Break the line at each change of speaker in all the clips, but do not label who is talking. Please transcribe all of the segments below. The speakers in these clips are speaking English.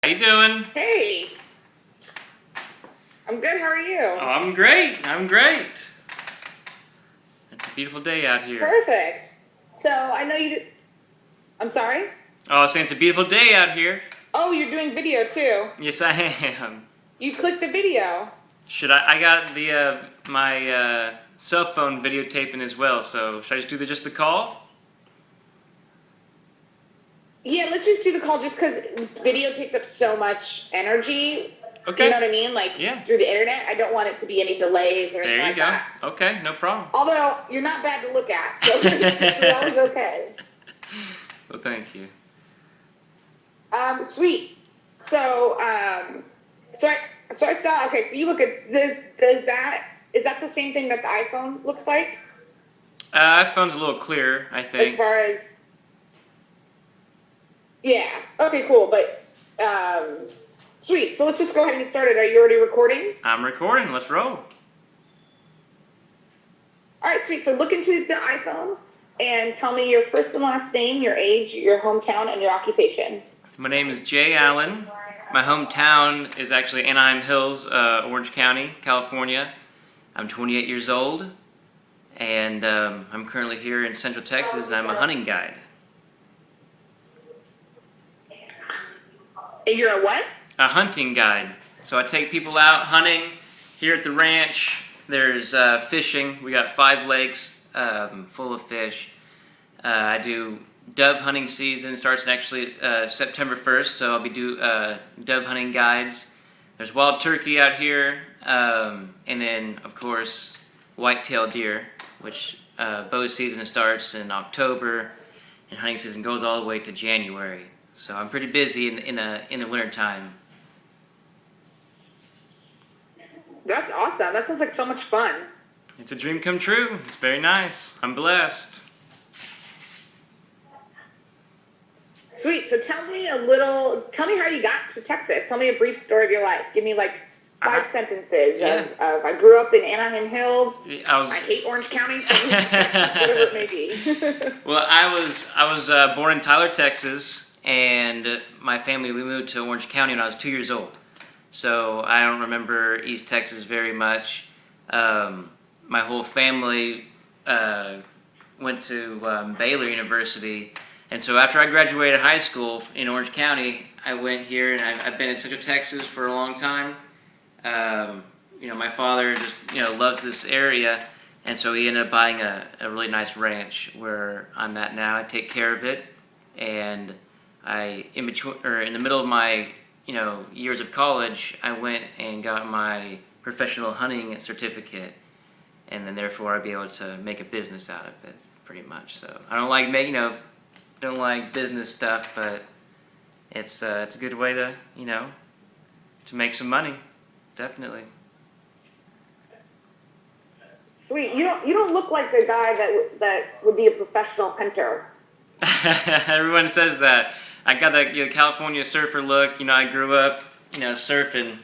How you doing?
Hey, I'm good. How are you?
Oh, I'm great. I'm great. It's a beautiful day out here.
Perfect. So I know you. I'm sorry.
Oh, I was saying it's a beautiful day out here.
Oh, you're doing video too.
Yes, I am.
You clicked the video.
Should I got the my cell phone videotaping as well. So should I just do just the call?
Yeah, let's just do the call just because video takes up so much energy.
Okay.
You know what I mean? Like
Yeah.
through the internet. I don't want it to be any delays or anything
There you
like
go.
that.
Okay, no problem.
Although you're not bad to look at, so that was okay.
Well, thank you.
Sweet. So so I saw. Okay, so you look at this. Is that the same thing that the iPhone looks like?
iPhone's a little clearer, I
As
think.
far as yeah. Okay, cool. But sweet. So let's just go ahead and get started. Are you already recording?
I'm recording. Let's roll.
All right, sweet. So look into the iPhone and tell me your first and last name, your age, your hometown, and your occupation.
My name is Jay Allen. My hometown is actually Anaheim Hills, Orange County, California. I'm 28 years old, and I'm currently here in Central Texas, and I'm a hunting guide.
You're a what?
A hunting guide. So I take people out hunting here at the ranch. There's fishing. We got 5 lakes full of fish. I do dove hunting season. Starts actually September 1st, so I'll be dove hunting guides. There's wild turkey out here, and then of course white-tailed deer, which bow season starts in October, and hunting season goes all the way to January. So I'm pretty busy in the winter time.
That's awesome. That sounds like so much fun.
It's a dream come true. It's very nice. I'm blessed.
Sweet. So tell me how you got to Texas. Tell me a brief story of your life. Give me like 5 sentences of I grew up in Anaheim Hills. I hate Orange County. Whatever it may be.
Well, I was born in Tyler, Texas, and my family, we moved to Orange County when I was 2 years old. So I don't remember East Texas very much. My whole family went to Baylor University. And so after I graduated high school in Orange County, I went here, and I've been in Central Texas for a long time. My father just loves this area, and so he ended up buying a really nice ranch where I'm at now. I take care of it, and in the middle of my years of college, I went and got my professional hunting certificate, and then therefore I'd be able to make a business out of it, pretty much. So I don't like business stuff, but it's a good way to make some money, definitely.
Sweet. You don't look like the guy that would be a professional hunter.
Everyone says that. I got the California surfer look. I grew up surfing.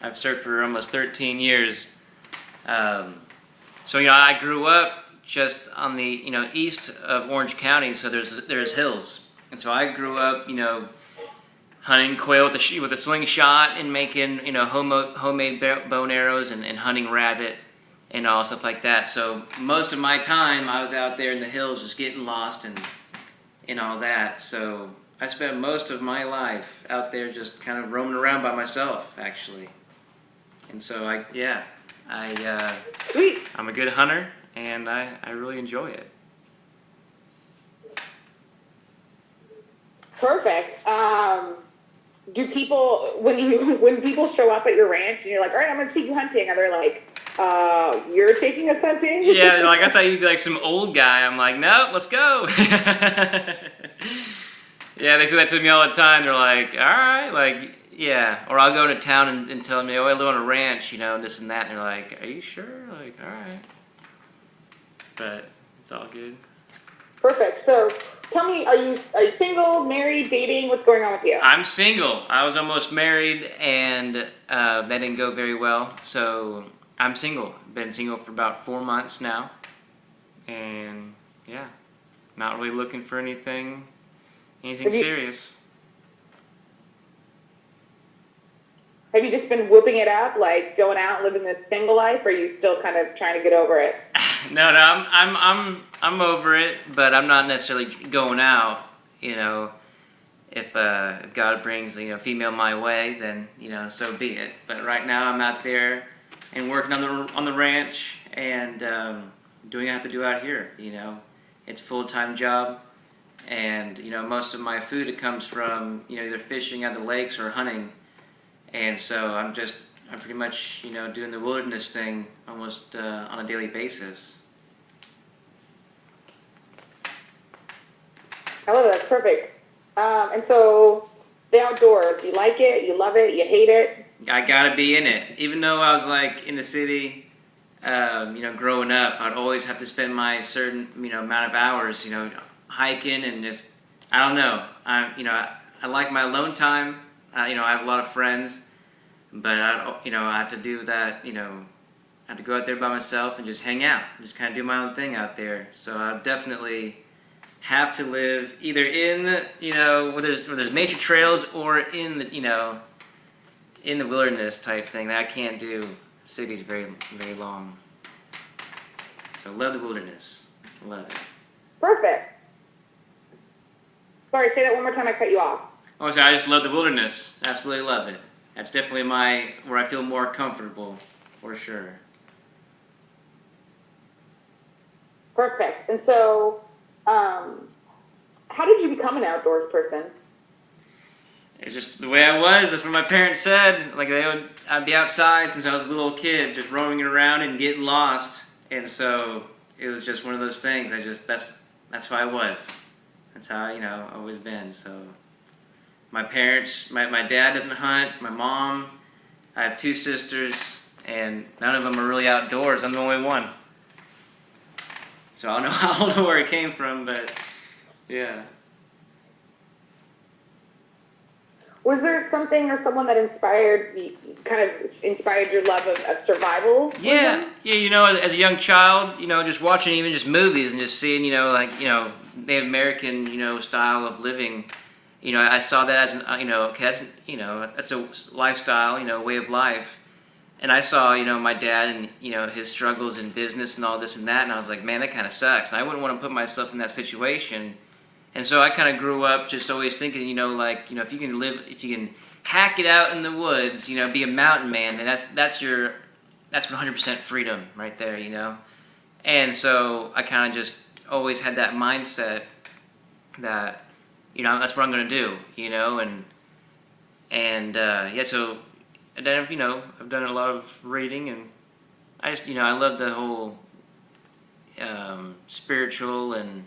I've surfed for almost 13 years. So I grew up just on the east of Orange County, so there's hills, and so I grew up hunting quail with a slingshot and making homemade bow and arrows and hunting rabbit and all stuff like that. So most of my time I was out there in the hills just getting lost and all that. So I spent most of my life out there just kind of roaming around by myself, actually. And so I'm a good hunter, and I really enjoy it.
Perfect. Do people, when people show up at your ranch and you're like, all right, I'm going to take you hunting, are they like, you're taking us hunting?
Yeah, they're like, I thought you'd be like some old guy. I'm like, no, let's go. Yeah, they say that to me all the time. They're like, all right, like, yeah. Or I'll go into town and tell them, I live on a ranch, this and that. And they're like, are you sure? Like, all right. But it's all good.
Perfect. So tell me, are you single, married, dating? What's going on with you?
I'm single. I was almost married, and that didn't go very well. So I'm single. Been single for about 4 months now. And yeah, not really looking for anything serious.
Have you just been whooping it up, like going out living this single life, or are you still kind of trying to get over it?
No, I'm over it, but I'm not necessarily going out. You know, if God brings female my way, then so be it. But right now I'm out there and working on the ranch and doing what I have to do out here. It's a full-time job, and most of my food it comes from either fishing at the lakes or hunting. And so I'm pretty much, doing the wilderness thing almost on a daily basis.
I love it. That's perfect. And so the outdoors, you like it, you love it, you hate it?
I gotta be in it. Even though I was like in the city, growing up, I'd always have to spend my certain, amount of hours, hiking and just, I don't know. I like my alone time. I have a lot of friends, but I have to do that. I have to go out there by myself and just hang out, just kind of do my own thing out there. So I definitely have to live either in where there's nature trails or in the in the wilderness type thing. That I can't do cities very very long. So I love the wilderness. Love it.
Perfect. Sorry, say that one more time. I cut you off.
Oh, so I just love the wilderness. Absolutely love it. That's definitely where I feel more comfortable, for sure.
Perfect. And so, how did you become an outdoors person?
It's just the way I was. That's what my parents said. Like I'd be outside since I was a little kid, just roaming around and getting lost. And so it was just one of those things. That's who I was. That's how I've always been. So. My parents, my dad doesn't hunt, my mom, I have 2 sisters, and none of them are really outdoors. I'm the only one. So I don't know where it came from, but yeah.
Was there something or someone that inspired your love of survival?
Yeah, as a young child, just watching even just movies and just seeing, Native American, style of living. I saw that as that's a lifestyle, way of life. And I saw, my dad and, his struggles in business and all this and that. And I was like, man, that kind of sucks. And I wouldn't want to put myself in that situation. And so I kind of grew up just always thinking, if you can hack it out in the woods, be a mountain man, then that's 100% freedom right there, And so I kind of just always had that mindset that, that's what I'm going to do, so and then, I've done a lot of reading, and I just, I love the whole spiritual and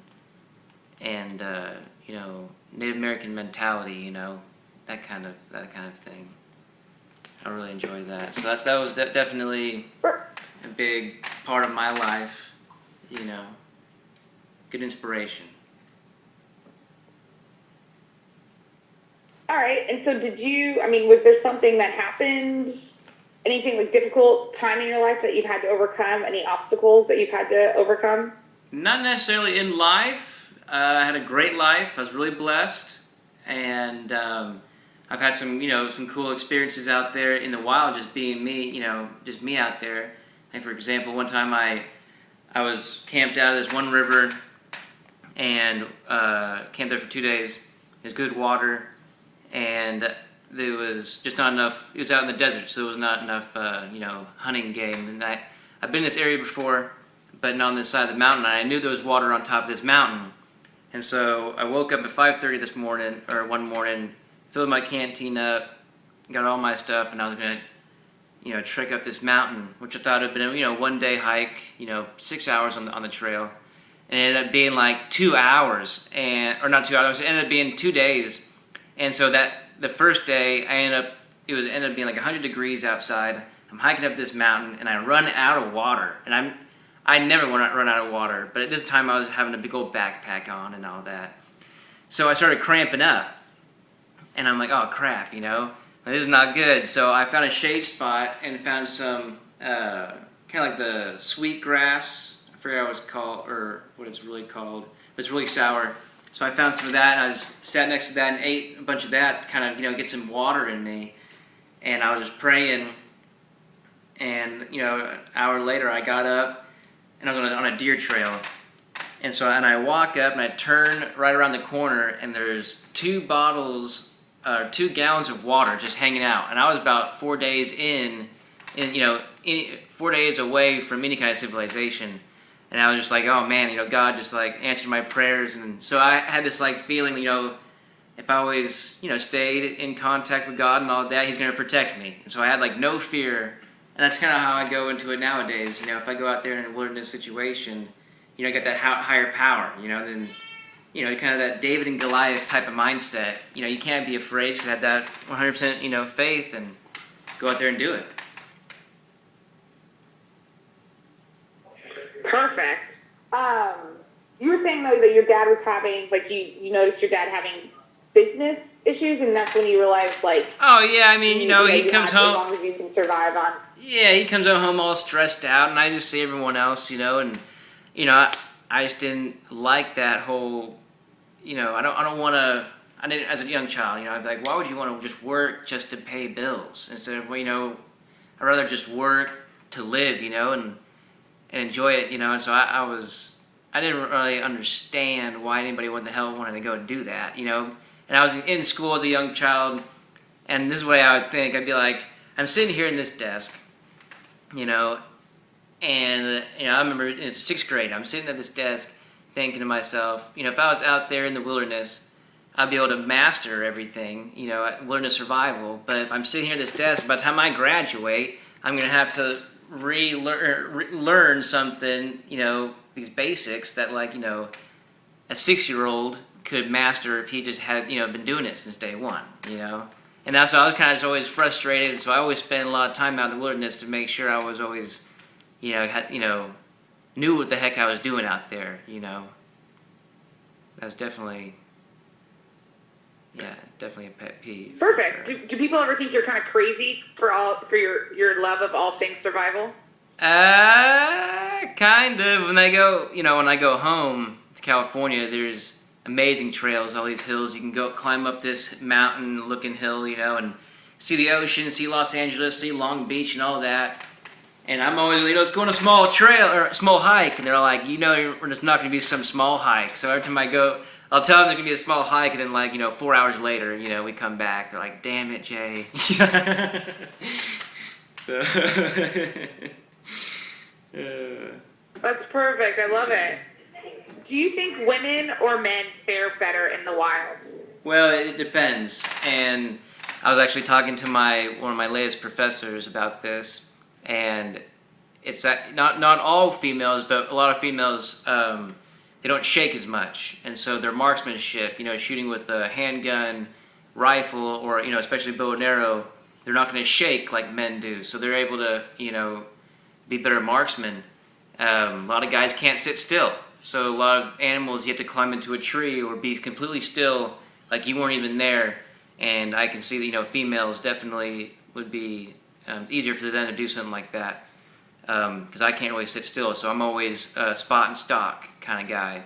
Native American mentality, that kind of thing. I really enjoy that. So that was definitely a big part of my life, good inspiration.
All right, and so was there something that happened, anything like difficult time in your life that you've had to overcome, any obstacles that you've had to overcome?
Not necessarily in life. I had a great life. I was really blessed, and I've had some cool experiences out there in the wild, just being me, just me out there. And for example, one time I was camped out of this one river, and camped there for 2 days. There's good water. And there was just not enough. It was out in the desert, so there was not enough, hunting game. And I've been in this area before, but not on this side of the mountain. And I knew there was water on top of this mountain, and so I woke up at 5:30 one morning, filled my canteen up, got all my stuff, and I was gonna, trek up this mountain, which I thought had been a 1-day hike, 6 hours on the trail, and it ended up being like 2 hours, or not 2 hours. It ended up being 2 days. And so the first day, it ended up being like 100 degrees outside. I'm hiking up this mountain, and I run out of water. And I never want to run out of water, but at this time I was having a big old backpack on and all that. So I started cramping up, and I'm like, oh crap, this is not good. So I found a shade spot and found some kind of like the sweet grass. I forget what it's called or what it's really called, but it's really sour. So I found some of that, and I just sat next to that and ate a bunch of that to kind of, get some water in me. and I was just praying. And an hour later, I got up, and I was on a deer trail. And I walk up, and I turn right around the corner, and there's 2 gallons of water just hanging out. And I was about 4 days 4 days away from any kind of civilization. And I was just like, oh man, God just like answered my prayers. And so I had this like feeling, if I always, stayed in contact with God and all that, He's going to protect me. And so I had like no fear. And that's kind of how I go into it nowadays. If I go out there in a wilderness situation, I got that higher power, then, kind of that David and Goliath type of mindset. You can't be afraid. You have that 100%, faith and go out there and do it.
Perfect. You were saying, though, that your dad was having, like, you noticed your dad having business issues, and that's when you realized, like...
Oh, yeah, I mean, he comes home...
As long as you can survive on...
Yeah, he comes home all stressed out, and I just see everyone else, and, I just didn't like that whole, I don't want to... I didn't, as a young child, I'd be like, why would you want to just work just to pay bills? Instead of, I'd rather just work to live, and enjoy it, and so I didn't really understand why anybody what the hell wanted to go and do that, and I was in school as a young child, and this is the way I would think. I'd be like, I'm sitting here in this desk, and I remember in 6th grade, I'm sitting at this desk thinking to myself, if I was out there in the wilderness, I'd be able to master everything, wilderness survival. But if I'm sitting here at this desk, by the time I graduate, I'm going to have to learn something, these basics that, like, a 6-year-old could master if he just had, been doing it since day one, And that's why I was kind of just always frustrated. So I always spent a lot of time out in the wilderness to make sure I was always, knew what the heck I was doing out there, That's definitely a pet peeve.
Perfect. Sure. Do people ever think you're kind of crazy for your love of all things survival?
Kind of. When I go home to California, there's amazing trails, all these hills. You can go climb up this mountain-looking hill, and see the ocean, see Los Angeles, see Long Beach, and all that. And I'm always, let's go on a small trail or a small hike. And they're like, it's not going to be some small hike. So every time I go, I'll tell them there's going to be a small hike, and then 4 hours later, we come back. They're like, damn it, Jay.
That's perfect. I love it. Do you think women or men fare better in the wild?
Well, it depends. And I was actually talking to one of my latest professors about this, and it's that not all females, but a lot of females, they don't shake as much, and so their marksmanship, shooting with a handgun, rifle, or especially bow and arrow, they're not going to shake like men do. So they're able to, be better marksmen. A lot of guys can't sit still. So a lot of animals, you have to climb into a tree or be completely still, like you weren't even there. And I can see that, females definitely would be, it's easier for them to do something like that. Because I can't really sit still, so I'm always a spot and stock kind of guy.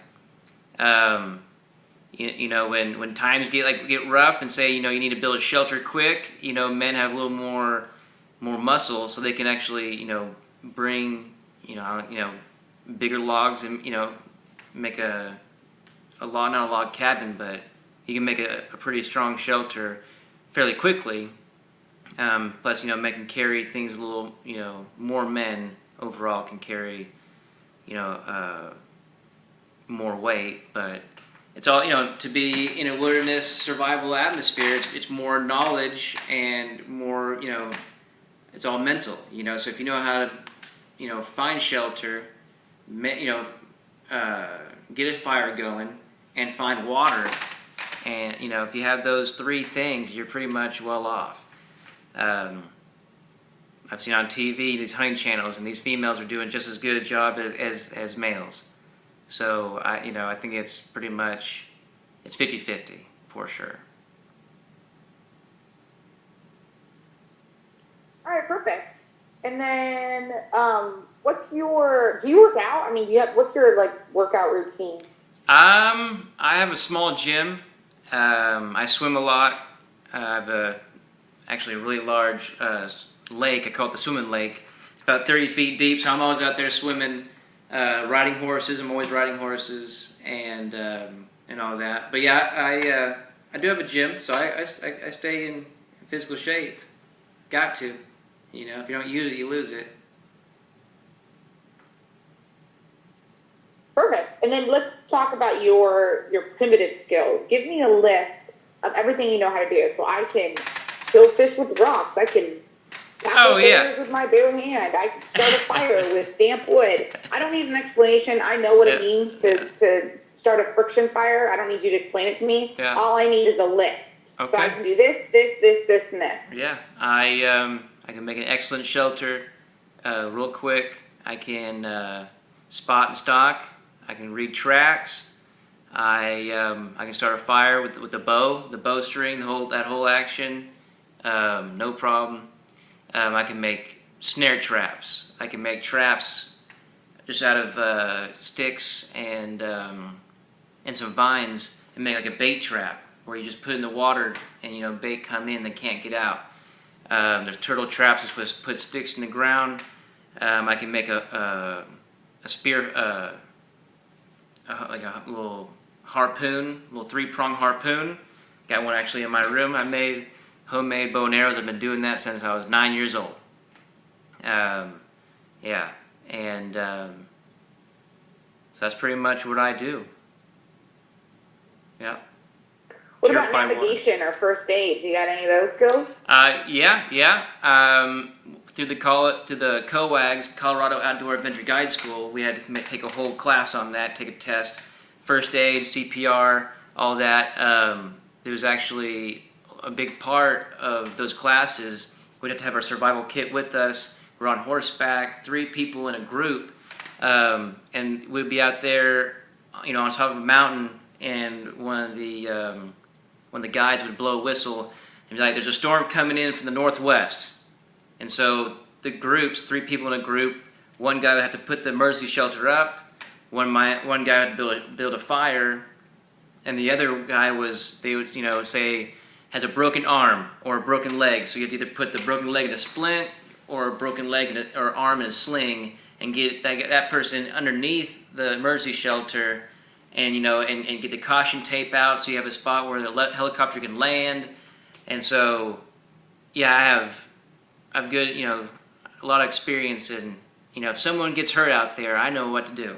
When times get rough and say, you need to build a shelter quick, men have a little more muscle, so they can actually, bring, bigger logs and, make a log, not a log cabin, but you can make a pretty strong shelter fairly quickly. Plus, men can carry things a little, more men overall can carry, more weight, but it's all, to be in a wilderness survival atmosphere, it's more knowledge and more, it's all mental, so if you know how to, find shelter, get a fire going and find water, and, if you have those 3 things, you're pretty much well off. I've seen on TV these hunting channels, and these females are doing just as good a job as males. So I think it's pretty much, it's 50-50 for sure.
All right, perfect. And then, do you work out? I mean, what's your workout routine?
I have a small gym. I swim a lot. I have actually a really large lake. I call it the swimming lake. It's about 30 feet deep, so I'm always out there swimming, riding horses. I'm always riding horses and all that. But yeah, I do have a gym, so I stay in physical shape. Got to. If you don't use it, you lose it.
Perfect. And then let's talk about your primitive skills. Give me a list of everything you know how to do. So I can kill fish with rocks. I can tackle bears with my bare hand. I can start a fire with damp wood. I don't need an explanation. I know what it means to start a friction fire. I don't need you to explain it to me. Yeah. All I need is a list. Okay. So I can do this, and this.
Yeah. I can make an excellent shelter real quick. I can spot and stock. I can read tracks. I can start a fire with the bowstring, that whole action, no problem. I can make snare traps. I can make traps just out of sticks and some vines, and make like a bait trap where you just put in the water and bait come in, they can't get out. There's turtle traps. You're supposed to put sticks in the ground. I can make a spear, like a little harpoon, little 3-prong harpoon. Got one actually in my room. I made homemade bow and arrows. I've been doing that since I was 9 years old. Yeah, and so that's pretty much what I do. Yeah.
What about navigation or first aid? You got any of those skills?
Yeah. Through the COAGS, Colorado Outdoor Adventure Guide School, we had to take a whole class on that, take a test, first aid, CPR, all that. There was actually a big part of those classes. We'd have to have our survival kit with us. We're on horseback, 3 people in a group, and we'd be out there, on top of a mountain, and one of the guides would blow a whistle and be like, "There's a storm coming in from the northwest." And so the groups, 3 people in a group, one guy would have to put the emergency shelter up, one guy would build a fire, and the other guy they would say has a broken arm or a broken leg, so you have to either put the broken leg in a splint or a broken leg or arm in a sling and get that person underneath the emergency shelter. And and get the caution tape out so you have a spot where the helicopter can land. And so, yeah, I've good, a lot of experience in, if someone gets hurt out there, I know what to do,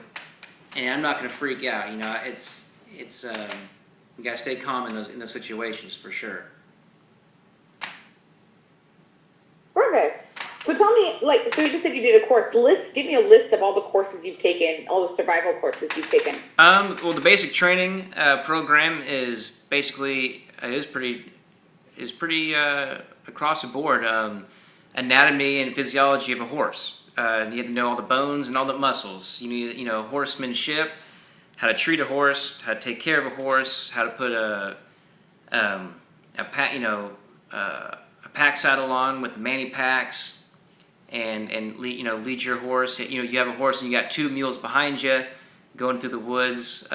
and I'm not going to freak out. It's you got to stay calm in those situations for sure.
Perfect. So tell me, so you just said you did a course. Give me a list of all the courses you've taken, all the survival courses you've taken.
Well, the basic training program is basically pretty across the board. Anatomy and physiology of a horse. You have to know all the bones and all the muscles. You need, horsemanship, how to treat a horse, how to take care of a horse, how to put a pack saddle on with the mani packs. And lead your horse. You have a horse and you got 2 mules behind you, going through the woods,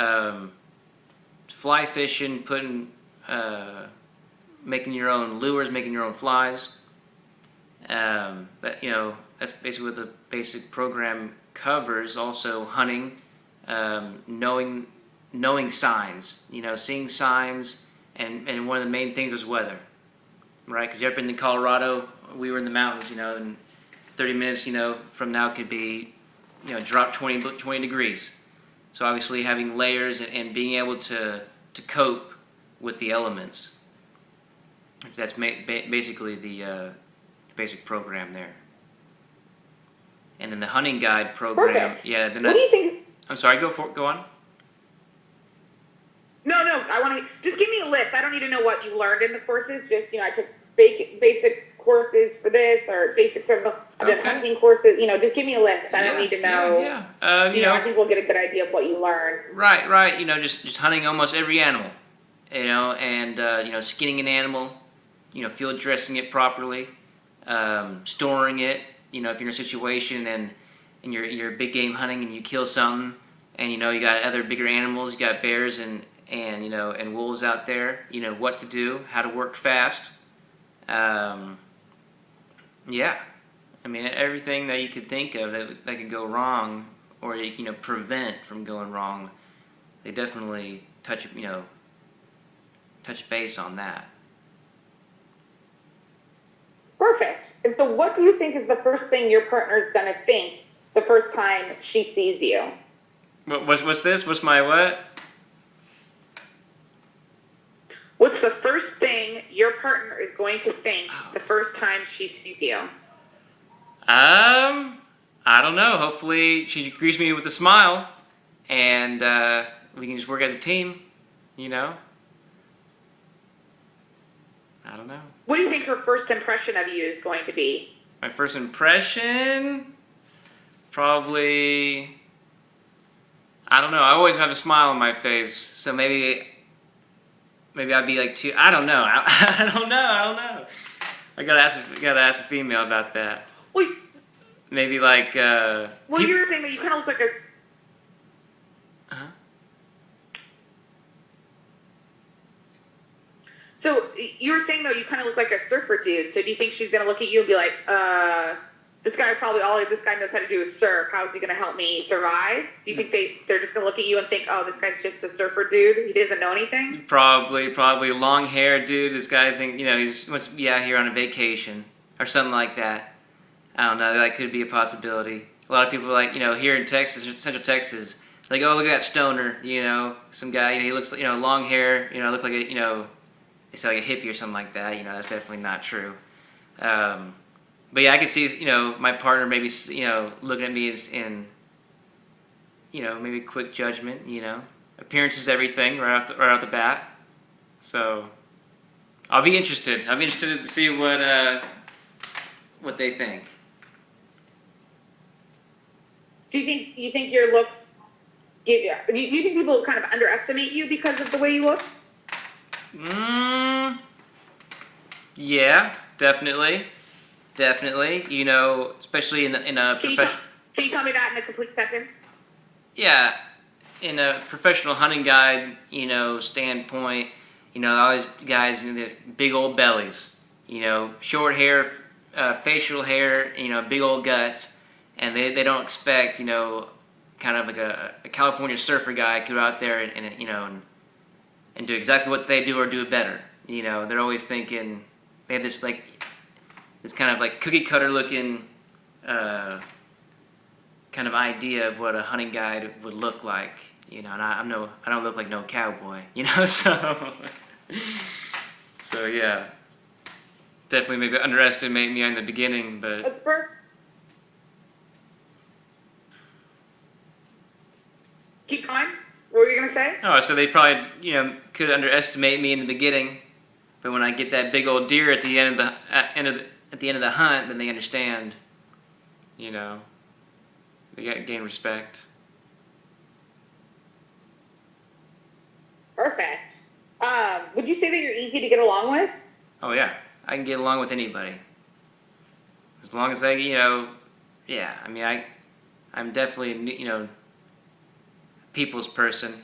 fly fishing, making your own lures, making your own flies. But that's basically what the basic program covers. Also hunting, knowing signs. Seeing signs, and one of the main things was weather, right? Because you ever been to Colorado? We were in the mountains, and 30 minutes, from now could be, drop 20 degrees. So obviously having layers and being able to cope with the elements. That's basically the basic program there. And then the hunting guide program.
Perfect.
Yeah. Then
what do you think?
I'm sorry. Go on.
No. I want to just give me a list. I don't need to know what you learned in the courses. Just I took basic courses for this or basic survival. I've done hunting courses. Just give me a list. I don't need to know.
Yeah.
I think we'll get a good idea of what you learned.
Right. Just hunting almost every animal. And skinning an animal. Field dressing it properly. Storing it. If you're in a situation and you're big game hunting and you kill something, and you got other bigger animals, you got bears and wolves out there. What to do, how to work fast. Yeah, I mean everything that you could think of that could go wrong, or prevent from going wrong. They definitely touch base on that.
Perfect. And so, what do you think is the first thing your partner's gonna think the first time she sees you?
What's this? What's my what?
What's the first thing your partner is going to think the first time she sees you?
I don't know. Hopefully she greets me with a smile, and we can just work as a team, you know? I don't know.
What do you think her first impression of you is going to be?
My first impression? Probably... I don't know. I always have a smile on my face, so maybe I'd be like too... I don't know. I don't know. I gotta ask a female about that.
Well,
maybe like...
well, you were saying that you kind of look like a...
Uh-huh.
So you were saying, though, you kind of look like a surfer dude. So do you think she's going to look at you and be like, this guy knows how to do is surf. How is he going to help me survive? Do you think they're just going to look at you and think, oh, this guy's just a surfer dude? He doesn't know anything?
Probably long hair dude. This guy, he must be out here on a vacation or something like that. I don't know. That could be a possibility. A lot of people here in Texas, Central Texas, like, oh, look at that stoner, some guy, he looks, long hair, look like a, they say like a hippie or something like that. That's definitely not true. But yeah, I could see, my partner maybe, looking at me in maybe quick judgment. Appearance is everything right off the bat. So I'll be interested. I'll be interested to see what they think.
Do you think your looks do you think people kind of underestimate you because of the way you look?
Yeah, definitely. Especially in a professional.
Can you tell me that in a complete sentence?
Yeah, in a professional hunting guide, standpoint, all these guys in the big old bellies, short hair, facial hair, big old guts, and they don't expect, kind of like a California surfer guy to go out there and do exactly what they do or do it better. They're always thinking they have this kind of like cookie cutter looking kind of idea of what a hunting guide would look like. And I don't look like no cowboy. So yeah, definitely maybe underestimate me in the beginning, but.
Keep going. What were you gonna say?
Oh, so they probably could underestimate me in the beginning, but when I get that big old deer at the end of the hunt, then they understand. They gain respect.
Perfect. Would you say that you're easy to get along with?
Oh yeah, I can get along with anybody. As long as they, yeah. I mean, I'm definitely people's person.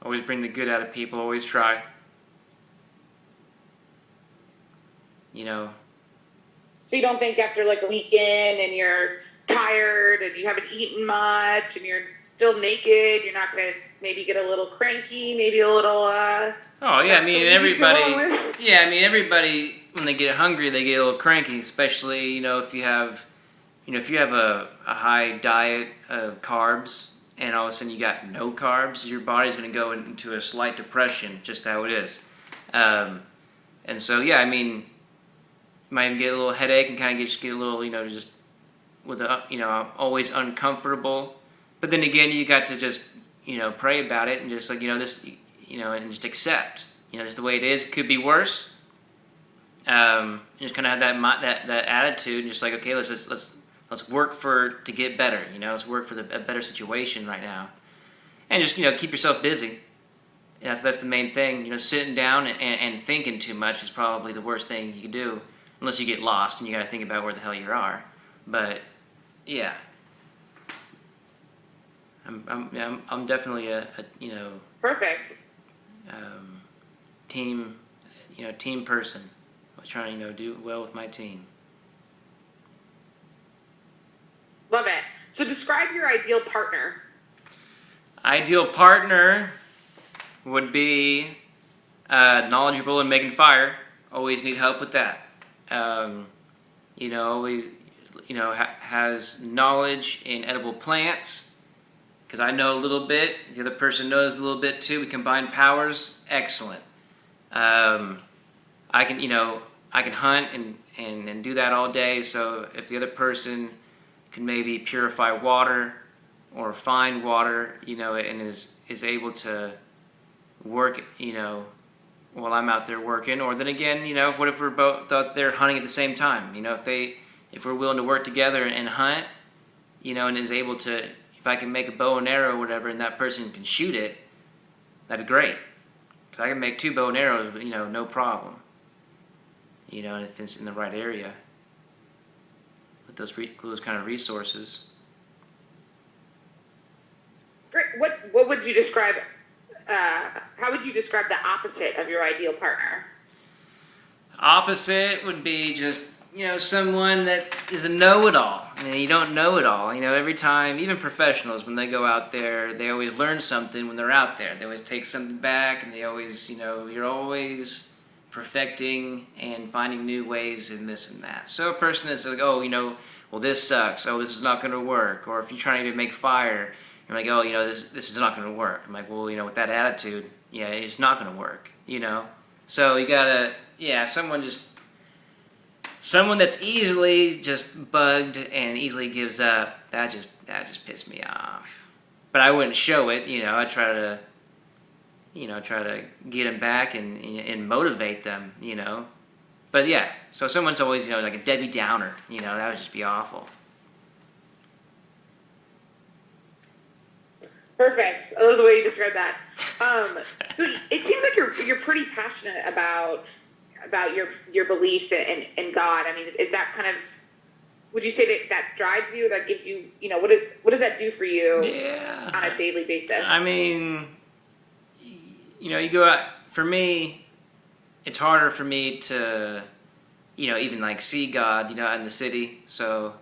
Always bring the good out of people. Always try.
So you don't think after like a weekend and you're tired and you haven't eaten much and you're still naked, you're not gonna maybe get a little cranky, maybe a little.
Oh yeah, I mean everybody. Yeah, I mean everybody when they get hungry, they get a little cranky. Especially if you have, a high diet of carbs. And all of a sudden you got no carbs, your body's going to go into a slight depression, just how it is. And so, yeah, I mean, you might even get a little headache and kind of get a little, just with always uncomfortable. But then again, you got to just, pray about it and just this, and just accept, just the way it is. It could be worse. Just kind of have that attitude and just like, okay, let's work to get better, let's work for a better situation right now. And just, keep yourself busy. That's the main thing. Sitting down and thinking too much is probably the worst thing you can do, unless you get lost and you got to think about where the hell you are. But, yeah. I'm definitely a
Perfect.
Team person. trying to do well with my team.
Love it. So describe your ideal partner.
Ideal partner would be knowledgeable in making fire. Always need help with that. Always, has knowledge in edible plants. Because I know a little bit, the other person knows a little bit too. We combine powers. Excellent. I can hunt and do that all day. So if the other person can maybe purify water or find water, and is able to work, while I'm out there working. Or then again, what if we're both out there hunting at the same time? If we're willing to work together and hunt, and is able to, if I can make a bow and arrow or whatever, and that person can shoot it, that'd be great. Because I can make 2 bow and arrows, no problem. If it's in the right area with those kind of resources.
Great. What would you describe? How would you describe the opposite of your ideal partner?
Opposite would be just someone that is a know-it-all. You don't know it all. Every time, even professionals, when they go out there, they always learn something when they're out there. They always take something back, and they always, you're always perfecting and finding new ways in this and that. So a person that's like, well, this sucks. Oh, this is not going to work. Or if you're trying to make fire, you're like, this is not going to work. I'm like, well, with that attitude, yeah, it's not going to work. So you gotta, someone that's easily just bugged and easily gives up. That just pissed me off. But I wouldn't show it. I try to get them back and motivate them. But yeah, so someone's always like a Debbie Downer. That would just be awful.
Perfect. I love the way you describe that. So it seems like you're pretty passionate about your beliefs in God. I mean, is that kind of, would you say that drives you, that gives you, what does that do for you on a daily basis?
I mean, you go out, for me, it's harder for me to, even like see God, out in the city. So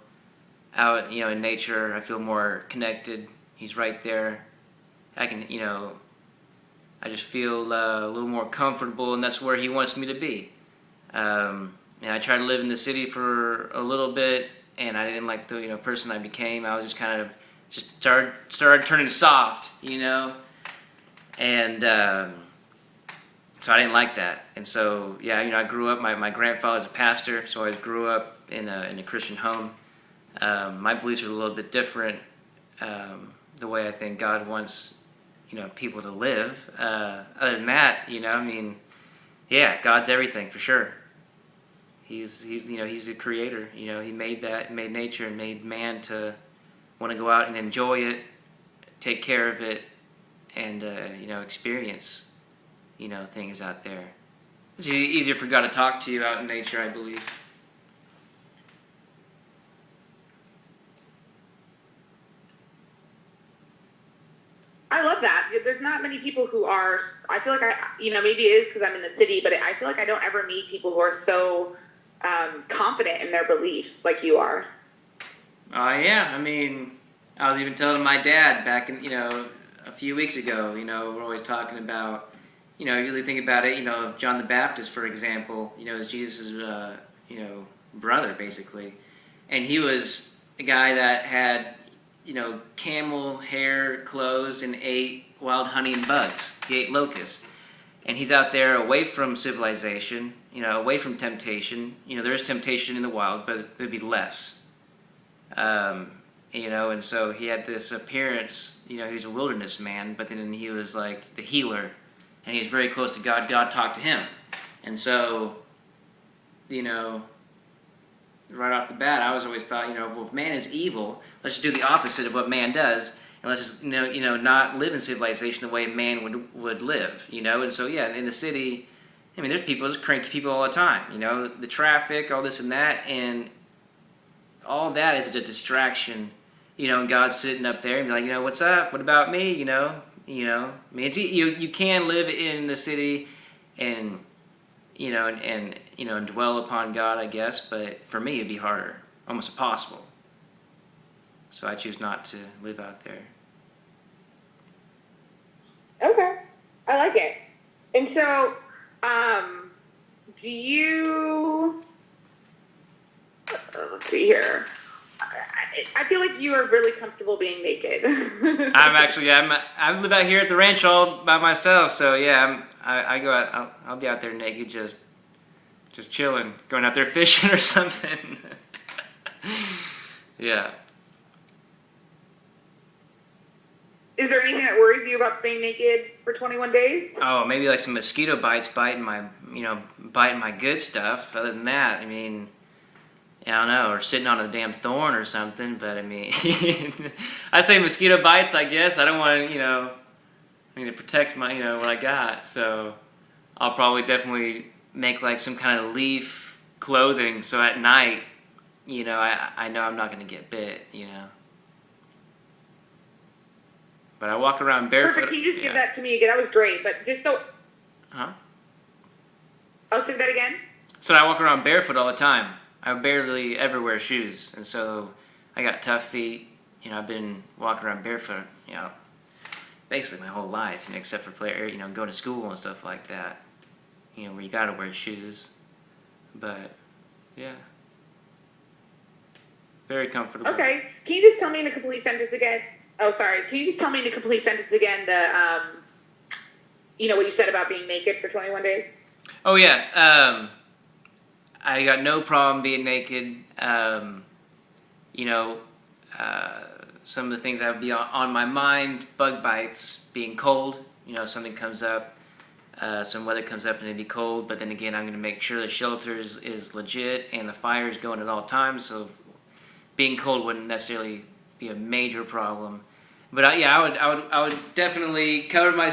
out, in nature, I feel more connected. He's right there. I can, I just feel a little more comfortable, and that's where he wants me to be. And I tried to live in the city for a little bit, and I didn't like the person I became. I was just kind of started turning soft, and so I didn't like that. And so I grew up. My grandfather's a pastor, so I grew up in a Christian home. My beliefs are a little bit different. The way I think God wants, people to live. Other than that, God's everything for sure. He's a creator. He made nature and made man to want to go out and enjoy it, take care of it, and experience, things out there. It's easier for God to talk to you out in nature, I believe.
I love that. There's not many people who are, I feel like maybe it is because I'm in the city, but I feel like I don't ever meet people who are so confident in their beliefs like you are.
Yeah. I mean, I was even telling my dad back in, a few weeks ago, we're always talking about, you really think about it, John the Baptist, for example, is Jesus' brother, basically. And he was a guy that had, camel hair clothes and ate wild honey and bugs. He ate locusts. And he's out there away from civilization, away from temptation. There is temptation in the wild, but it'd be less. And so he had this appearance, he was a wilderness man, but then he was like the healer, and he was very close to God. God talked to him. And so, right off the bat, I was always thought, well, if man is evil, let's just do the opposite of what man does, and let's just, not live in civilization the way man would live, And so, in the city, there's people, there's cranky people all the time, the traffic, all this and that, and all that is a distraction, and God's sitting up there and be like, what's up? What about me? It's, you can live in the city and and dwell upon God, I guess. But for me, it'd be harder, almost impossible. So I choose not to live out there.
Okay, I like it. And so, do you? Let's see here. I feel like you are really comfortable being naked.
I live out here at the ranch all by myself, so yeah, I go out. I'll be out there naked, just chilling, going out there fishing or something. Yeah.
Is there anything that worries you about staying naked for 21 days?
Oh, maybe like some mosquito bites biting my good stuff. Other than that, I mean, I don't know, or sitting on a damn thorn or something. But I mean, I say mosquito bites. I guess I don't want to protect my, what I got. So I'll probably definitely make like some kind of leaf clothing. So at night, I know I'm not going to get bit. But I walk around barefoot.
Perfect. Can you just give that to me again? That was great. But just so.
Huh?
I'll say that again.
So I walk around barefoot all the time. I barely ever wear shoes, and so I got tough feet. I've been walking around barefoot, basically my whole life, except for going to school and stuff like that. Where you gotta wear shoes. But yeah, very comfortable.
Okay. Can you just tell me in a complete sentence again? Oh, sorry. Can you just tell me in a complete sentence again what you said about being naked for 21 days?
Oh, yeah. I got no problem being naked. Some of the things that would be on my mind, bug bites, being cold. Something comes up, some weather comes up and it'd be cold, but then again, I'm going to make sure the shelter is legit and the fire is going at all times, so being cold wouldn't necessarily be a major problem. But I would definitely cover my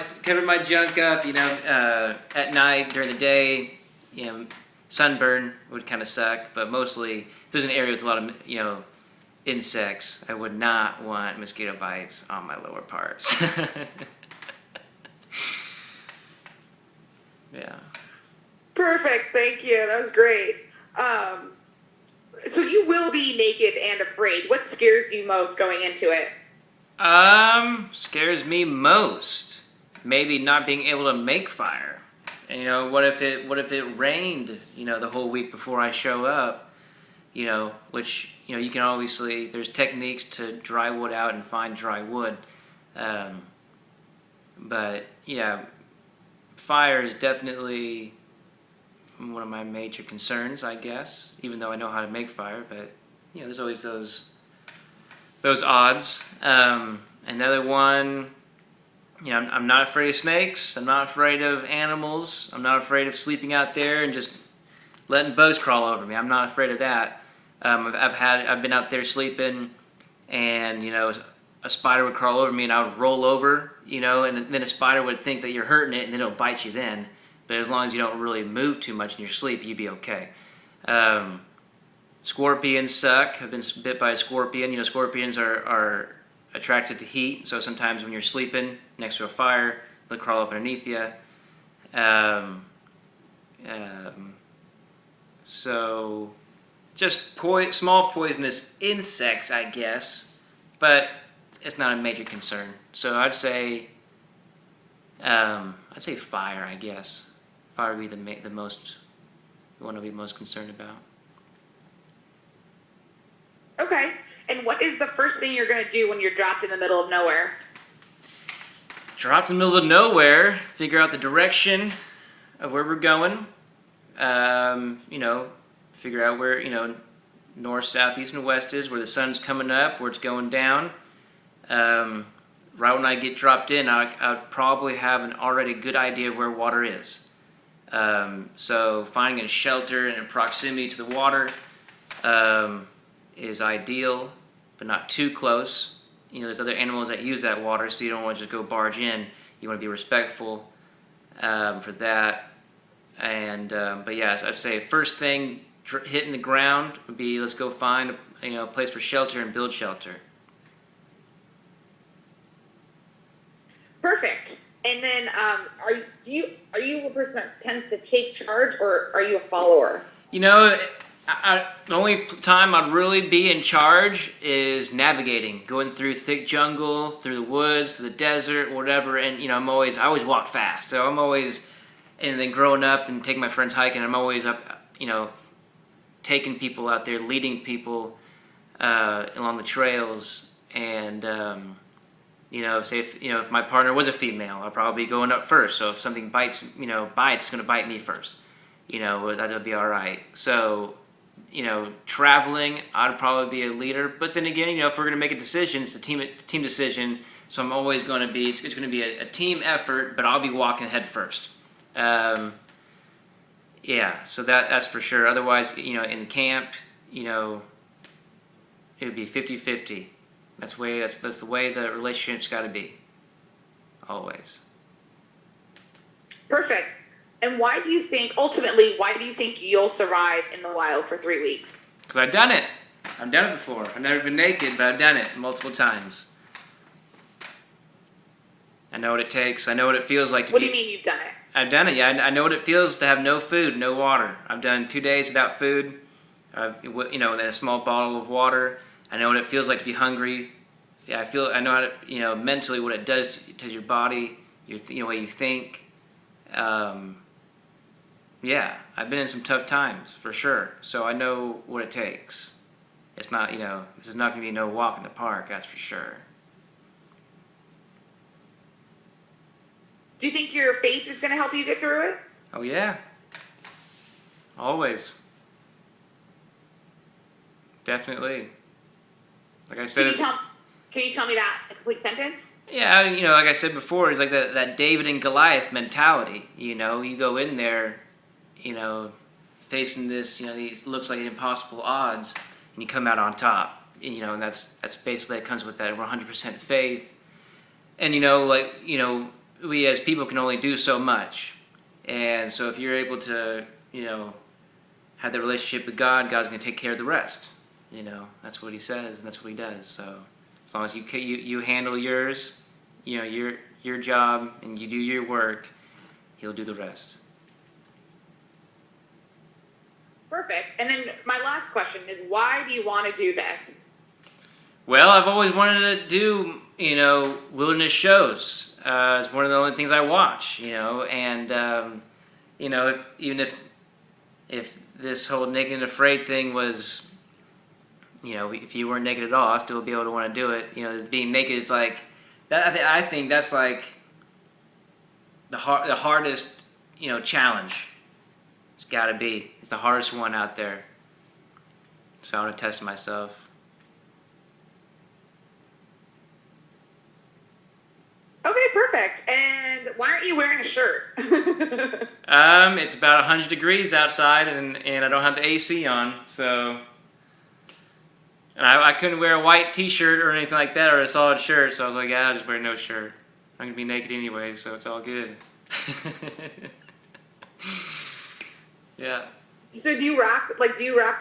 junk up, at night, during the day. Sunburn would kind of suck, but mostly if there's an area with a lot of insects, I would not want mosquito bites on my lower parts. Yeah.
Perfect. Thank you. That was great. So you will be naked and afraid. What scares you most going into it?
Scares me most, maybe not being able to make fire. And, what if it rained, the whole week before I show up, which, you can obviously, there's techniques to dry wood out and find dry wood. But yeah, fire is definitely one of my major concerns, I guess, even though I know how to make fire, but, there's always those odds. Another one, I'm not afraid of snakes. I'm not afraid of animals. I'm not afraid of sleeping out there and just letting bugs crawl over me. I'm not afraid of that. I've been out there sleeping, and a spider would crawl over me, and I would roll over, and then a spider would think that you're hurting it, and then it'll bite you then. But as long as you don't really move too much in your sleep, you'd be okay. Scorpions suck. I've been bit by a scorpion. Scorpions are attracted to heat, so sometimes when you're sleeping next to a fire, they'll crawl up underneath you. So just small poisonous insects, I guess, but it's not a major concern. So I'd say fire, I guess. Fire would be the one I'd be most concerned about.
Okay. And what is the first thing you're going to do when you're dropped in the middle of nowhere?
Dropped in the middle of nowhere, figure out the direction of where we're going. Figure out where, north, south, east, and west is, where the sun's coming up, where it's going down. Right when I get dropped in, I'd probably have an already good idea of where water is. So finding a shelter in proximity to the water is ideal, but not too close. There's other animals that use that water, so you don't want to just go barge in. You want to be respectful for that. And but yeah, I'd say first thing hitting the ground would be, let's go find a place for shelter and build shelter.
Perfect. And then, are you a person that tends to take charge, or are you a follower?
You know, the only time I'd really be in charge is navigating, going through thick jungle, through the woods, through the desert, whatever. And I always walk fast, so I'm always. And then growing up and taking my friends hiking, I'm always up, taking people out there, leading people along the trails, and if my partner was a female, I'll probably be going up first. So if something bites, it's going to bite me first. That'll be all right. So, traveling, I'd probably be a leader. But then again, if we're going to make a decision, it's a team decision. So I'm always going to be. It's going to be a team effort, but I'll be walking head first. So that's for sure. Otherwise, in camp, it would be 50-50. That's the way the relationship's got to be. Always.
Perfect. And why do you think you'll survive in the wild for 3 weeks?
Because I've done it. I've done it before. I've never been naked, but I've done it multiple times. I know what it takes. I know what it feels like to
What do you mean you've done it?
I've done it, yeah. I know what it feels to have no food, no water. I've done 2 days without food, then a small bottle of water. I know what it feels like to be hungry. Yeah, I know how to, mentally what it does to your body, your way you think. I've been in some tough times, for sure. So I know what it takes. It's not, this is not going to be no walk in the park, that's for sure.
Do you think your faith is going to help you get through it?
Oh, yeah. Always. Definitely. Like I said...
Can you tell me that in a complete sentence?
Yeah, like I said before, it's like that David and Goliath mentality. You go in there, facing this, these looks like impossible odds, and you come out on top. And that's basically, it comes with that 100% faith. And, we as people can only do so much. And so if you're able to, have the relationship with God, God's going to take care of the rest. That's what he says, and that's what he does. So as long as you handle yours, your job, and you do your work, he'll do the rest.
Perfect. And then my last question is, why do you want to do this?
Well, I've always wanted to do, wilderness shows. It's one of the only things I watch, and, if this whole naked and afraid thing was, if you weren't naked at all, I'd still be able to want to do it. Being naked is like, that. I think that's like the hardest, challenge. It's got to be. It's the hardest one out there. So I want to test myself.
Okay, perfect. And why aren't you wearing a shirt?
It's about 100 degrees outside, and I don't have the AC on, so. And I couldn't wear a white T-shirt or anything like that, or a solid shirt, so I was like, I'll just wear no shirt. I'm gonna be naked anyway, so it's all good. Yeah.
So do you rock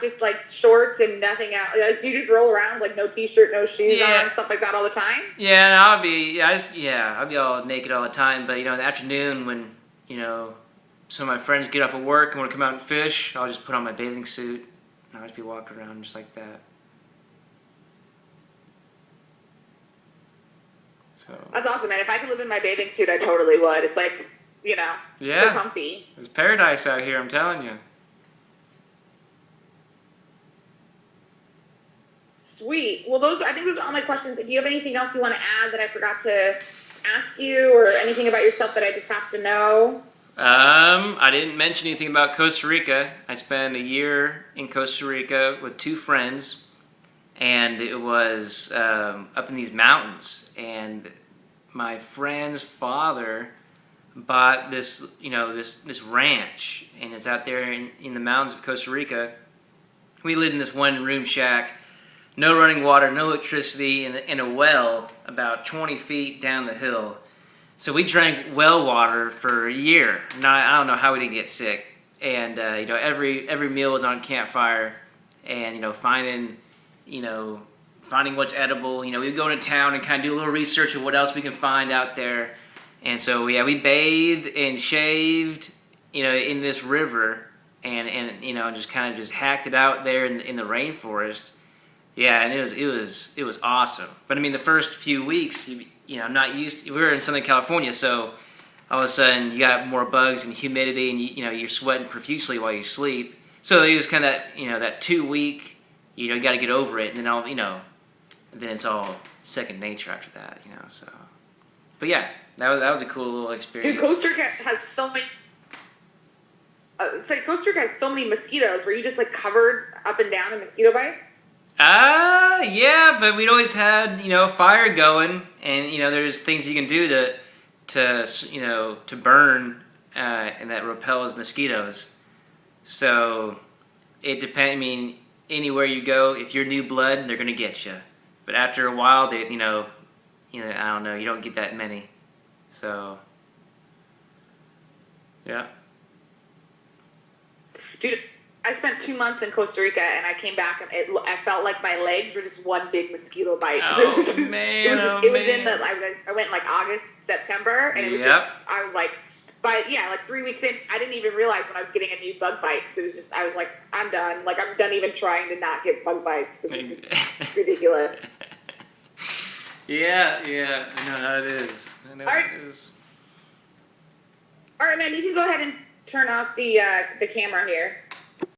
just like shorts and nothing else? Like, do you just roll around like no T-shirt, no shoes on, and stuff like that all the time?
Yeah, and I'll be all naked all the time. But in the afternoon when some of my friends get off of work and want to come out and fish, I'll just put on my bathing suit and I'll just be walking around just like that. So.
That's awesome, man. If I could live in my bathing suit, I totally would. It's like, so comfy.
It's paradise out here, I'm telling you.
Sweet. Well, I think those are all my questions. Do you have anything else you want to add that I forgot to ask you, or anything about yourself that I just have to know?
I didn't mention anything about Costa Rica. I spent a year in Costa Rica with 2 friends, and it was up in these mountains. And my friend's father bought this, this ranch, and it's out there in the mountains of Costa Rica. We lived in this one-room shack. No running water, no electricity, in a well about 20 feet down the hill. So we drank well water for a year. Now, I don't know how we didn't get sick. And every meal was on campfire, and finding what's edible. We'd go into town and kind of do a little research of what else we can find out there. And so yeah, we bathed and shaved, in this river, and just kind of just hacked it out there in the rainforest. Yeah, and it was awesome. But I mean, the first few weeks, I'm not used to, we were in Southern California, so all of a sudden you got more bugs and humidity, and you're sweating profusely while you sleep. So it was kind of that 2 week, you got to get over it, and then it's all second nature after that, So, but yeah, that was a cool little experience.
Dude, Costa Rica has so many. Costa Rica has so many mosquitoes. Were you just like covered up and down in mosquito bites?
Yeah, but we'd always had fire going, and there's things you can do to burn and that repels mosquitoes. So it depends. I mean, anywhere you go, if you're new blood, they're gonna get you. But after a while, they I don't know, you don't get that many. So yeah.
Dude, I spent 2 months in Costa Rica, and I came back, and I felt like my legs were just one big mosquito bite.
Oh, man,
it was in I went like August, September, and it was I was like, like 3 weeks in, I didn't even realize when I was getting a new bug bite. So it was just, I was like, I'm done. Like, I'm done even trying to not get bug bites. It's ridiculous.
Yeah, I know how it is. It is.
All right, man, you can go ahead and turn off the camera here.